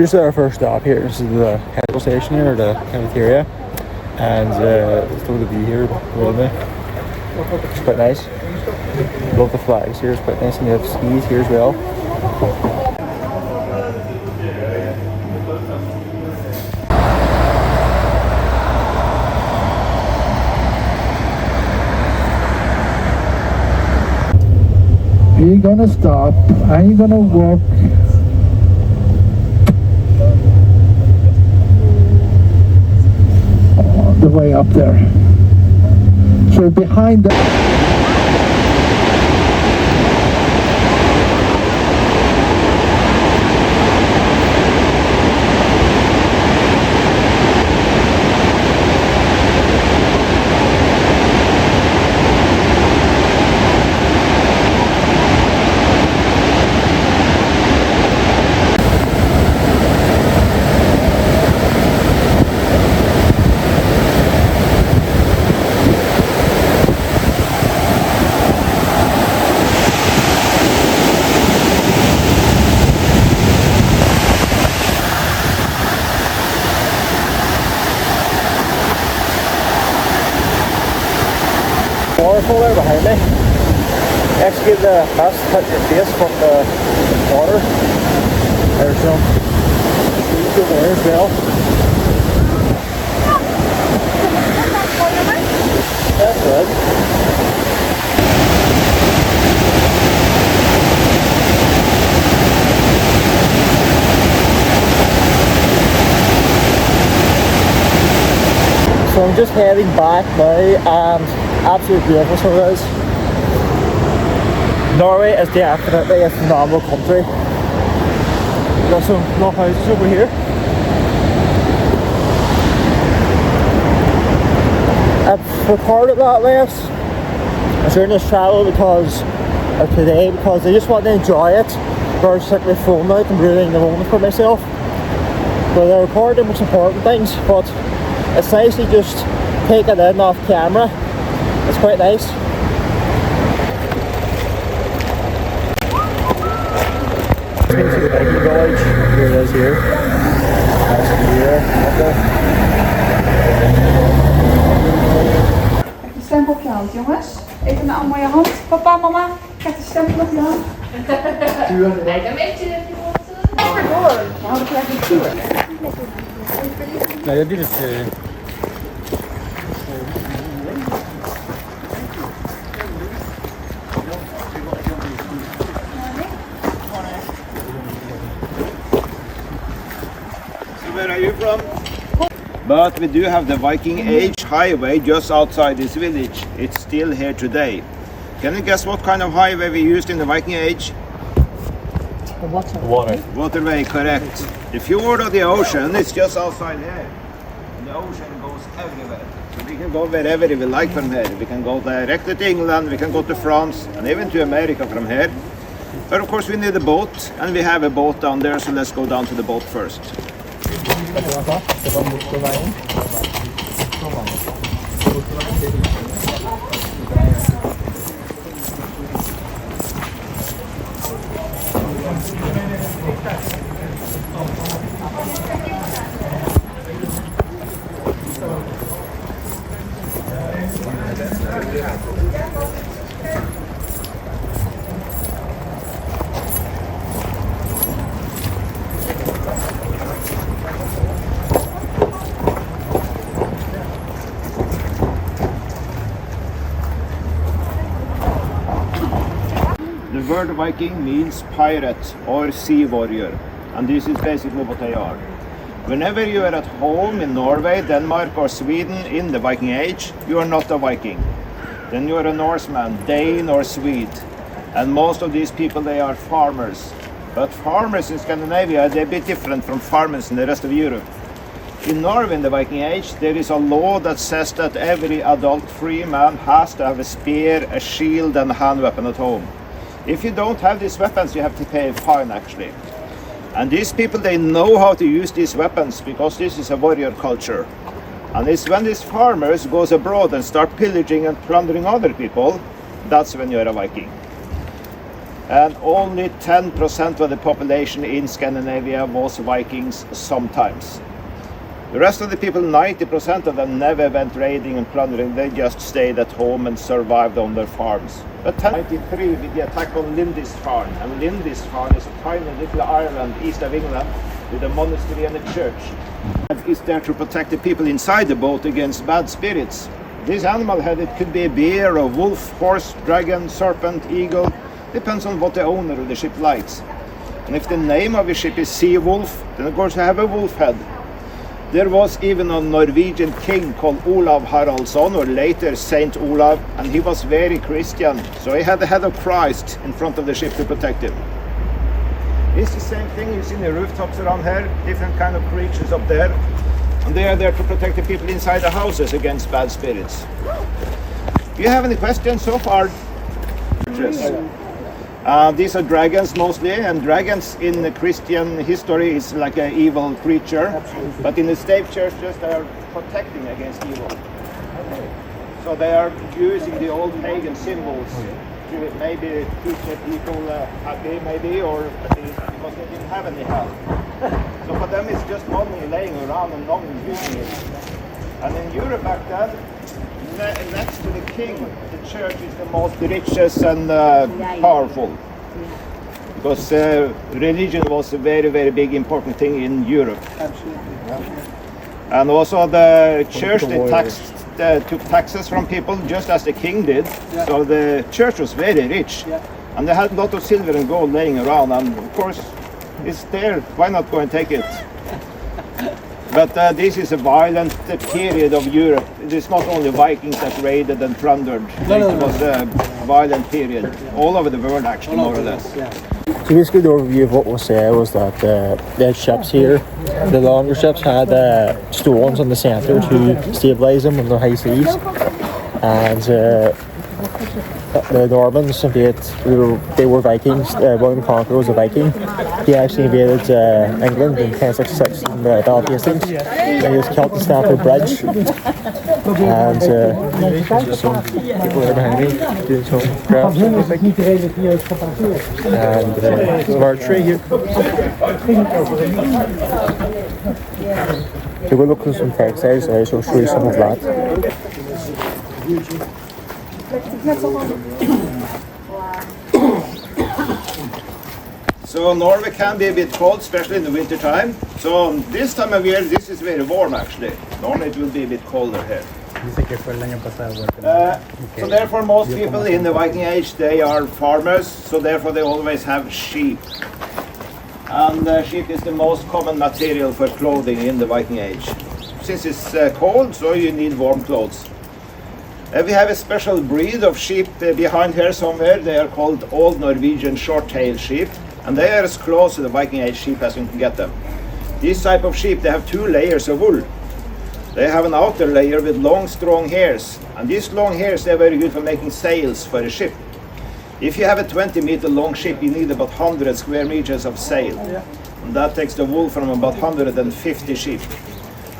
just at our first stop here. This is the petrol station here, the cafeteria, and it's still the view here below me. It's quite nice. Love the flags here. It's quite nice, and they have skis here as well. You're gonna stop and you're gonna walk all the way up there. So behind that. Waterfall there behind me. Actually give the best hit your face from the water. There's some trees over there as well. That's good. So I'm just heading back now, and absolutely beautiful so it is. Norway is definitely a phenomenal country. Got some little houses over here. I've recorded that less during this travel because of today, because I just want to enjoy it versus taking my phone out and breathing the moment for myself. But I record the most important things, but it's nice to just take it in off camera. It's quite nice. This is the Viking village. Here it is here. That's the view there. Krijg je stempel op je hand, jongens. Even naar allemaal je hand. Papa, mama, krijg je stempel op je hand. Nee, dan weet je dat je moet... Even door. Nou, dan krijg je het door. Nee, dat is het. Where are you from? But we do have the Viking Age highway just outside this village. It's still here today. Can you guess what kind of highway we used in the Viking Age? Water. Waterway, correct. The fjord of the ocean is just outside here. And the ocean goes everywhere. So we can go wherever we like from here. We can go directly to England, we can go to France, and even to America from here. But of course we need a boat, and we have a boat down there, so let's go down to the boat first. The word Viking means pirate or sea warrior, and this is basically what they are. Whenever you are at home in Norway, Denmark or Sweden in the Viking Age, you are not a Viking. Then you are a Norseman, Dane or Swede. And most of these people, they are farmers. But farmers in Scandinavia, they're a bit different from farmers in the rest of Europe. In Norway in the Viking Age, there is a law that says that every adult free man has to have a spear, a shield and a hand weapon at home. If you don't have these weapons, you have to pay a fine actually. And these people, they know how to use these weapons because this is a warrior culture. And it's when these farmers goes abroad and start pillaging and plundering other people, that's when you're a Viking. and only 10% of the population in Scandinavia was Vikings sometimes. The rest of the people, 90% of them, never went raiding and plundering. They just stayed at home and survived on their farms. But 1093 with the attack on Lindisfarne, and Lindisfarne is a tiny little island east of England with a monastery and a church. It is there to protect the people inside the boat against bad spirits. This animal head, it could be a bear, a wolf, horse, dragon, serpent, eagle. Depends on what the owner of the ship likes. And if the name of the ship is Sea Wolf, then of course you have a wolf head. There was even a Norwegian king called Olav Haraldsson, or later Saint Olav, and he was very Christian, so he had the head of Christ in front of the ship to protect him. It's the same thing you see in the rooftops around here, different kind of creatures up there, and they are there to protect the people inside the houses against bad spirits. Do you have any questions so far? These are dragons mostly, and dragons in the Christian history is like an evil creature, but in the state churches they are protecting against evil. So they are using the old pagan symbols to maybe keep the people happy, maybe, or at least because they didn't have any help. So for them it's just money laying around and no one using it. And in Europe back then, next to the king, the church is the most richest and powerful. Because religion was a very, very big important thing in Europe. And also the church, took taxes from people just as the king did. So the church was very rich. And they had a lot of silver and gold laying around. And of course, it's there. Why not go and take it? But this is a violent period of Europe. It is not only Vikings that raided and plundered. It was a violent period all over the world, actually, more or less. So basically the overview of what was said was that they had ships here. The longer ships had stones on the centre to stabilise them on the high seas. And the Normans invaded, they were Vikings. William the Conqueror was a Viking. He actually invaded England in 1066 in the Battle of Hastings. And he was killed at Stamford Bridge. And some people are behind me doing some crafts. And some archery here. So we're looking at some textiles, so I'll show you some of that. So Norway can be a bit cold, especially in the winter time. So this time of year, this is very warm actually. Normally it will be a bit colder here. So therefore most people in the Viking Age, they are farmers, so therefore they always have sheep. And sheep is the most common material for clothing in the Viking Age. Since it's cold, so you need warm clothes. We have a special breed of sheep behind here somewhere. They are called Old Norwegian short-tailed sheep, and they are as close to the Viking Age sheep as you can get them. These type of sheep, they have 2 layers of wool. They have an outer layer with long, strong hairs, and these long hairs, they're very good for making sails for a ship. If you have a 20-meter long ship, you need about 100 square meters of sail, and that takes the wool from about 150 sheep.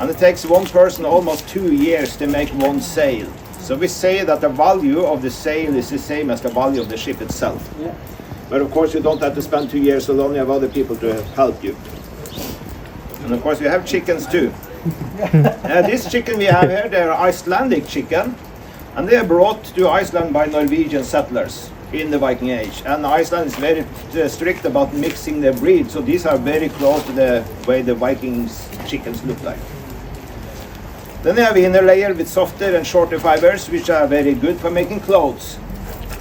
And it takes one person almost 2 years to make one sail. So we say that the value of the sail is the same as the value of the ship itself. But of course you don't have to spend 2 years alone, you have other people to help you. And of course we have chickens too. This chicken we have here, they're Icelandic chicken, and they are brought to Iceland by Norwegian settlers in the Viking Age. And Iceland is very strict about mixing their breed, so these are very close to the way the Vikings chickens look like. Then they have inner layer with softer and shorter fibers, which are very good for making clothes.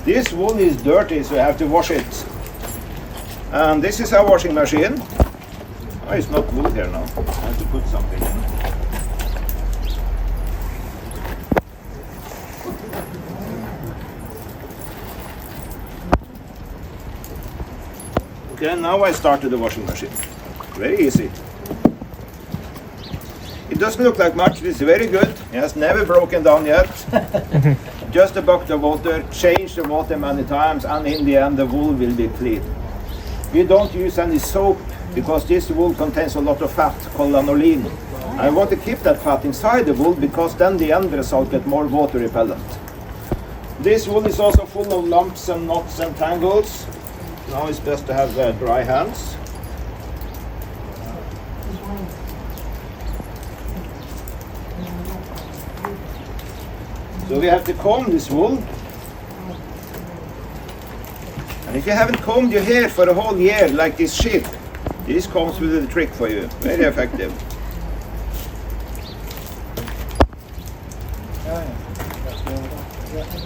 This wool is dirty, so you have to wash it. And this is our washing machine. Oh, it's not wool here now. I have to put something in. Okay, now I started the washing machine. Very easy. It doesn't look like much, it's very good. It has never broken down yet. Just a bucket of water, change the water many times, and in the end the wool will be clean. We don't use any soap because this wool contains a lot of fat called lanolin. I want to keep that fat inside the wool because then the end result gets more water repellent. This wool is also full of lumps and knots and tangles. Now it's best to have dry hands. So we have to comb this wool. And if you haven't combed your hair for a whole year like this sheep, this comes with a trick for you. Very effective.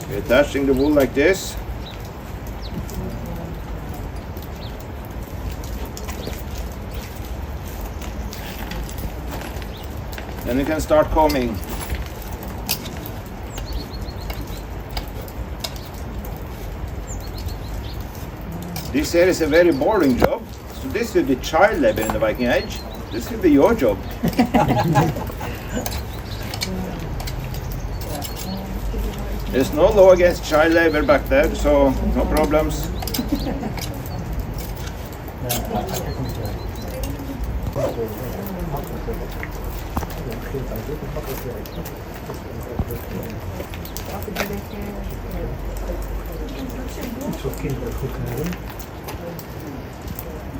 We're attaching the wool like this. Then you can start combing. This here is a very boring job. So this will be child labor in the Viking Age. This will be your job. There's no law against child labor back there, so no problems.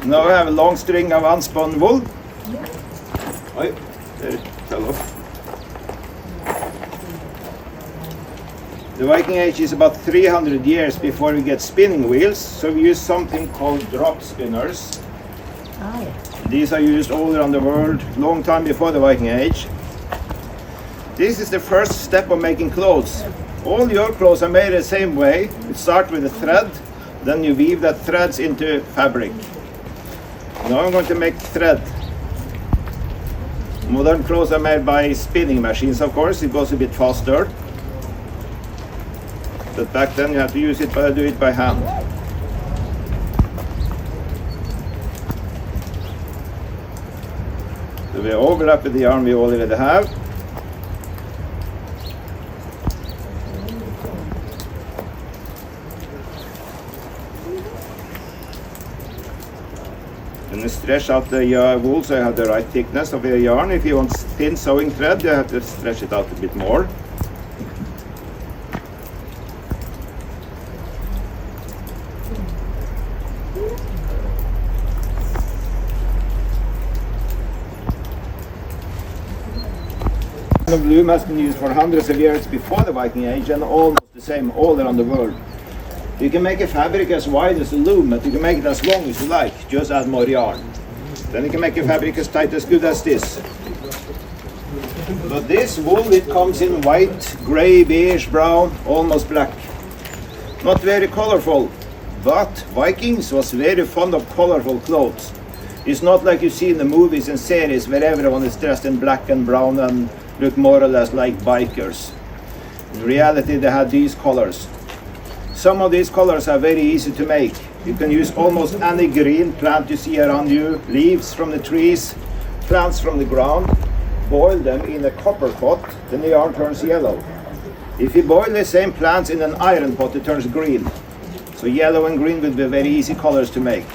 Now we have a long string of unspun wool. Oi, there it fell off. The Viking Age is about 300 years before we get spinning wheels, so we use something called drop spinners. These are used all around the world, long time before the Viking Age. This is the first step of making clothes. All your clothes are made the same way. You start with a thread, then you weave that threads into fabric. Now I'm going to make thread. Modern clothes are made by spinning machines, of course. It goes a bit faster. But back then you had to do it by hand. So we overlap with the yarn we already have. Then you stretch out the wool so you have the right thickness of your yarn. If you want thin sewing thread, you have to stretch it out a bit more. The loom has been used for hundreds of years before the Viking Age and almost the same all around the world. You can make a fabric as wide as a loom, but you can make it as long as you like, just add more yarn. Then you can make a fabric as tight as good as this. But this wool, it comes in white, grey, beige, brown, almost black. Not very colorful, but Vikings was very fond of colorful clothes. It's not like you see in the movies and series where everyone is dressed in black and brown and look more or less like bikers. In reality, they had these colors. Some of these colors are very easy to make. You can use almost any green plant you see around you, leaves from the trees, plants from the ground, boil them in a copper pot, then the yarn turns yellow. If you boil the same plants in an iron pot, it turns green. So yellow and green would be very easy colors to make.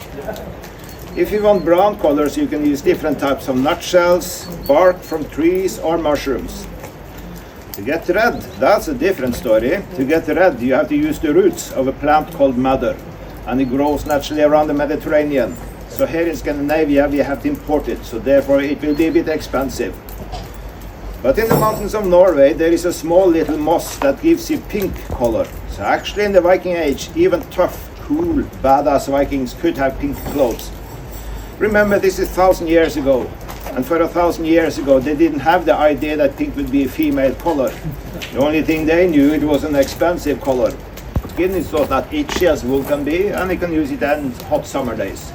If you want brown colors, you can use different types of nutshells, bark from trees or mushrooms. To get red, that's a different story. To get red, you have to use the roots of a plant called madder, and it grows naturally around the Mediterranean. So here in Scandinavia, we have to import it, so therefore it will be a bit expensive. But in the mountains of Norway, there is a small little moss that gives you pink color. So actually in the Viking Age, even tough, cool, badass Vikings could have pink clothes. Remember, this is 1,000 years ago, and for 1,000 years ago they didn't have the idea that pink would be a female color. The only thing they knew, it was an expensive color. Guineas thought that itchy as wool can be, and you can use it on hot summer days.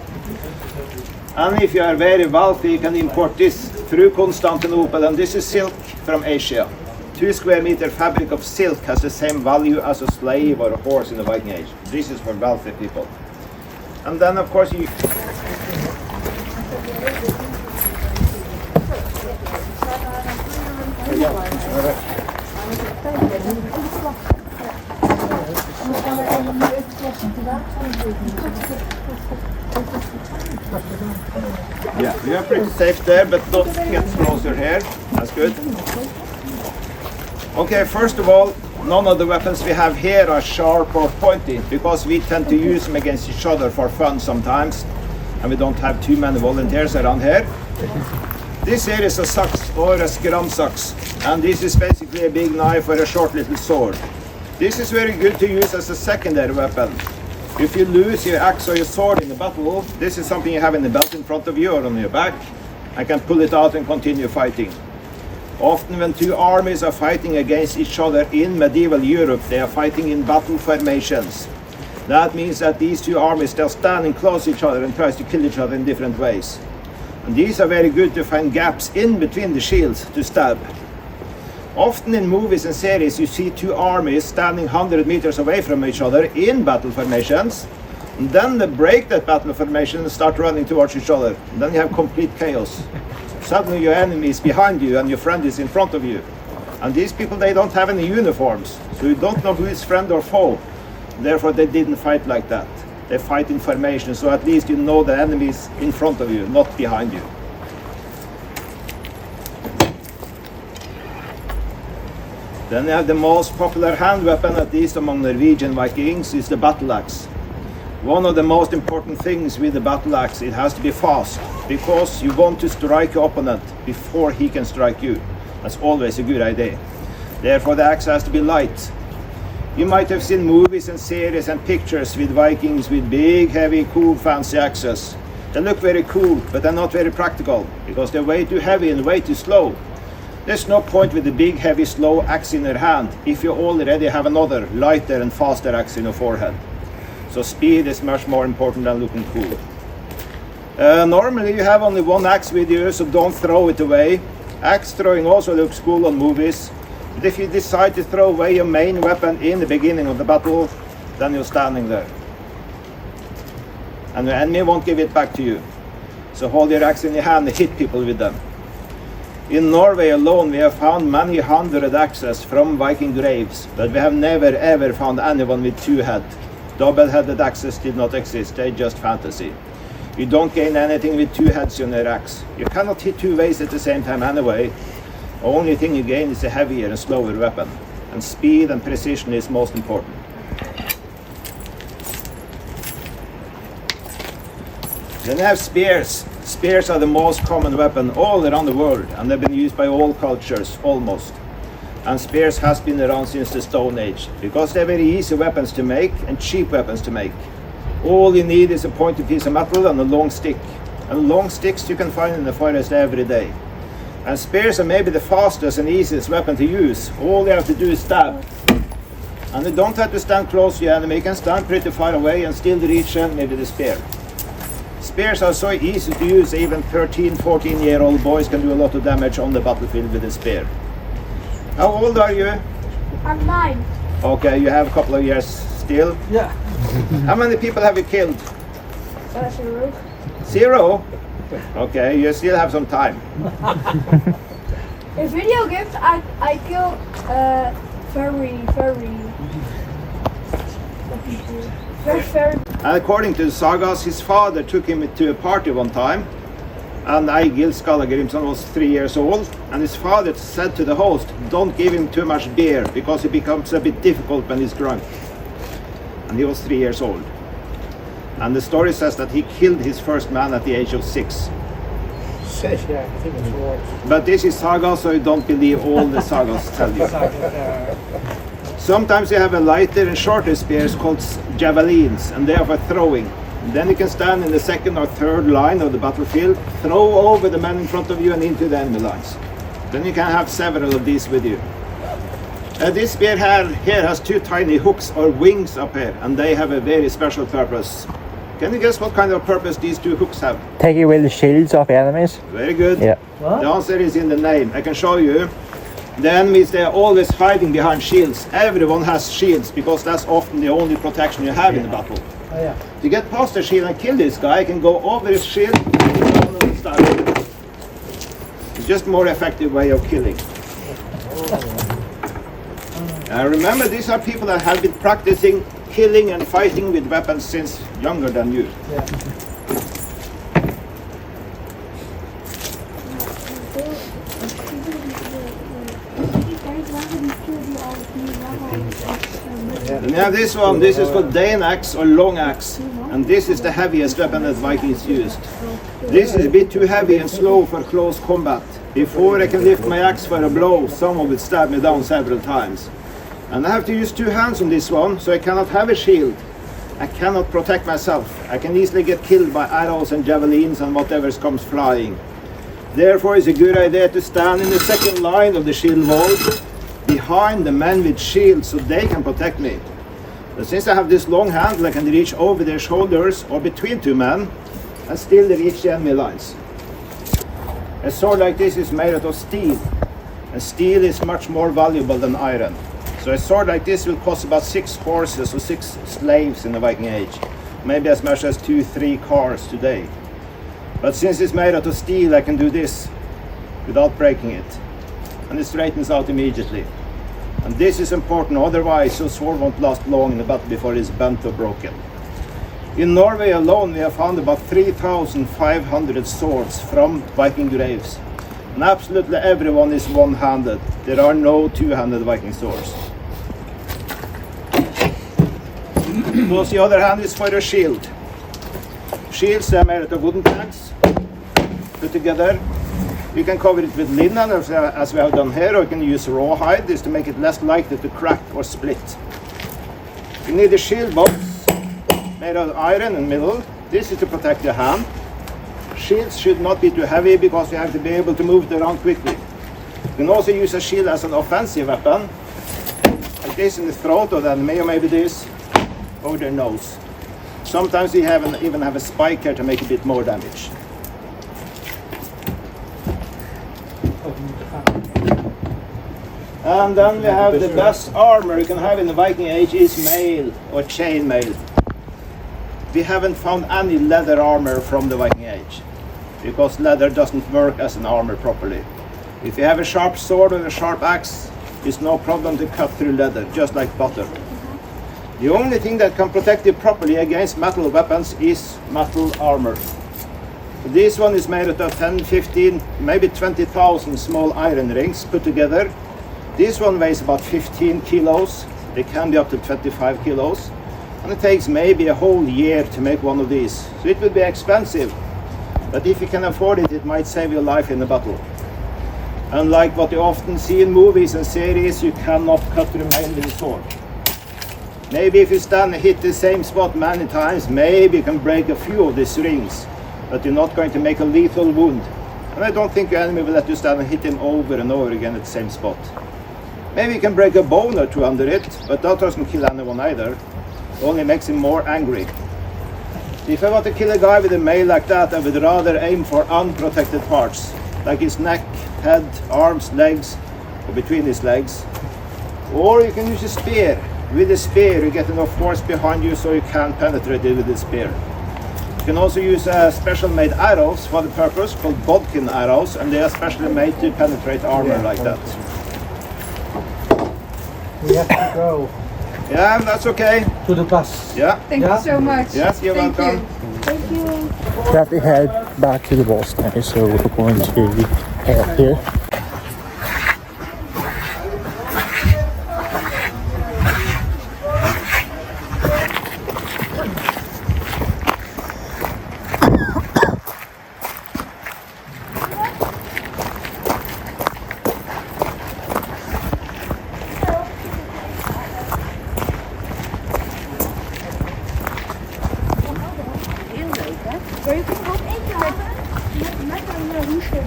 And if you are very wealthy, you can import this through Constantinople, and this is silk from Asia. 2 square meter fabric of silk has the same value as a slave or a horse in the Viking Age. This is for wealthy people. And then of course you... Yeah, you are pretty safe there, but don't get closer here. That's good. Okay, first of all, none of the weapons we have here are sharp or pointy because we tend to use them against each other for fun sometimes, and we don't have too many volunteers around here. This here is a sax or a scrum sax, and this is basically a big knife or a short little sword. This is very good to use as a secondary weapon. If you lose your axe or your sword in the battle, this is something you have in the belt in front of you or on your back, and can pull it out and continue fighting. Often when two armies are fighting against each other in medieval Europe, they are fighting in battle formations. That means that these two armies are standing close to each other and tries to kill each other in different ways. And these are very good to find gaps in between the shields to stab. Often in movies and series you see two armies standing 100 meters away from each other in battle formations, and then they break that battle formation and start running towards each other. And then you have complete chaos. Suddenly your enemy is behind you and your friend is in front of you. And these people, they don't have any uniforms, so you don't know who is friend or foe. Therefore they didn't fight like that. They fight in formation, so at least you know the enemy is in front of you, not behind you. Then you have the most popular hand weapon, at least among Norwegian Vikings, is the battle axe. One of the most important things with the battle axe, it has to be fast, because you want to strike your opponent before he can strike you. That's always a good idea. Therefore the axe has to be light. You might have seen movies and series and pictures with Vikings with big, heavy, cool, fancy axes. They look very cool, but they're not very practical, because they're way too heavy and way too slow. There's no point with a big, heavy, slow axe in your hand if you already have another, lighter and faster axe in your forehead. So speed is much more important than looking cool. Normally you have only one axe with you, so don't throw it away. Axe throwing also looks cool on movies. But if you decide to throw away your main weapon in the beginning of the battle, then you're standing there. And the enemy won't give it back to you. So hold your axe in your hand and hit people with them. In Norway alone we have found many hundred axes from Viking graves, but we have never ever found anyone with two heads. Double-headed axes did not exist, they're just fantasy. You don't gain anything with two heads on your axe. You cannot hit two ways at the same time anyway. The only thing you gain is a heavier and slower weapon. And speed and precision is most important. Then you have spears. Spears are the most common weapon all around the world, and they've been used by all cultures, almost. And spears has been around since the Stone Age, because they're very easy weapons to make and cheap weapons to make. All you need is a pointed piece of metal and a long stick. And long sticks you can find in the forest every day. And spears are maybe the fastest and easiest weapon to use. All you have to do is stab. And you don't have to stand close to your enemy, you can stand pretty far away and still reach them with the spear. Spears are so easy to use, even 13, 14-year-old boys can do a lot of damage on the battlefield with a spear. How old are you? I'm 9. Okay, you have a couple of years still. Yeah. How many people have you killed? 0. 0? Okay, you still have some time. In video games, I kill very. And according to the sagas, his father took him to a party one time, and Egil Skallagrimson was 3 years old, and his father said to the host, don't give him too much beer, because it becomes a bit difficult when he's drunk. And he was 3 years old. And the story says that he killed his first man at the age of 6. Yeah, I think it's right. But this is saga, so you don't believe all the sagas tell you. Sometimes you have a lighter and shorter spears called javelins, and they are for throwing. Then you can stand in the second or third line of the battlefield, throw over the men in front of you and into the enemy lines. Then you can have several of these with you. This spear here has 2 tiny hooks or wings up here, and they have a very special purpose. Can you guess what kind of purpose these 2 hooks have? Take away the shields of enemies. Very good. Yeah. The answer is in the name. I can show you. The enemies, they are always hiding behind shields. Everyone has shields, because that's often the only protection you have in the battle. Oh, yeah. To get past the shield and kill this guy, I can go over his shield and start. It's just a more effective way of killing. Remember, these are people that have been practicing killing and fighting with weapons since younger than you. Yeah. And we have this one. This is called Dane axe or long axe, and this is the heaviest weapon that Vikings used. This is a bit too heavy and slow for close combat. Before I can lift my axe for a blow, someone will stab me down several times. And I have to use two hands on this one, so I cannot have a shield. I cannot protect myself. I can easily get killed by arrows and javelins and whatever comes flying. Therefore, it's a good idea to stand in the second line of the shield wall, behind the men with shields, so they can protect me. But since I have this long handle, I can reach over their shoulders or between two men and still reach the enemy lines. A sword like this is made out of steel, and steel is much more valuable than iron. So a sword like this will cost about 6 horses or 6 slaves in the Viking Age, maybe as much as 2-3 cars today. But since it's made out of steel, I can do this without breaking it, and it straightens out immediately. And this is important, otherwise your sword won't last long in the battle before it's bent or broken. In Norway alone, we have found about 3,500 swords from Viking graves. And absolutely everyone is one-handed. There are no two-handed Viking swords. Towards the other hand is for your shield. Shields are made out of wooden planks, put together. You can cover it with linen, as we have done here, or you can use rawhide, this to make it less likely to crack or split. You need a shield box made of iron in the middle. This is to protect your hand. Shields should not be too heavy because you have to be able to move it around quickly. You can also use a shield as an offensive weapon, like this in the throat of the enemy, or maybe this over their nose. Sometimes we even have a spike here to make a bit more damage. And then we have the best armor you can have in the Viking Age is mail or chain mail. We haven't found any leather armor from the Viking Age because leather doesn't work as an armor properly. If you have a sharp sword or a sharp axe, it's no problem to cut through leather, just like butter. The only thing that can protect you properly against metal weapons is metal armor. This one is made out of 10, 15, maybe 20,000 small iron rings put together. This one weighs about 15 kilos. They can be up to 25 kilos. And it takes maybe a whole year to make one of these. So it will be expensive. But if you can afford it, it might save your life in a battle. Unlike what you often see in movies and series, you cannot cut through mail with a sword. Maybe if you stand and hit the same spot many times, maybe you can break a few of these rings. But you're not going to make a lethal wound. And I don't think your enemy will let you stand and hit him over and over again at the same spot. Maybe you can break a bone or two under it, but that doesn't kill anyone either. It only makes him more angry. If I want to kill a guy with a mail like that, I would rather aim for unprotected parts, like his neck, head, arms, legs, or between his legs. Or you can use a spear. With a spear, you get enough force behind you so you can penetrate it with a spear. You can also use special made arrows for the purpose, called bodkin arrows, and they are specially made to penetrate armor like that. We have to go Yeah, that's okay. to the bus. Yeah. Thank you so much. Yes, you're Thank welcome. you. Thank you. We have to head back to the bus now, so we're going to head up here. Where you can go met een hoesje.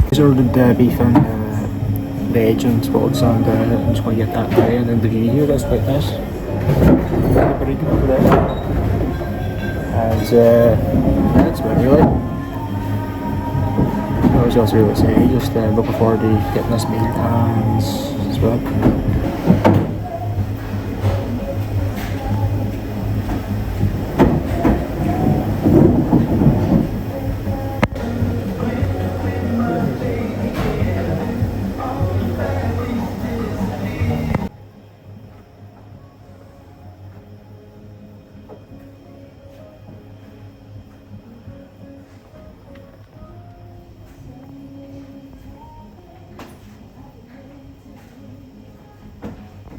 These are the beef and veg and spots, and I'm just going to get that now, and then the view here, that's quite nice. Pretty good over there. And that's about really. What was else really say? Just looking forward to getting this meal and as well.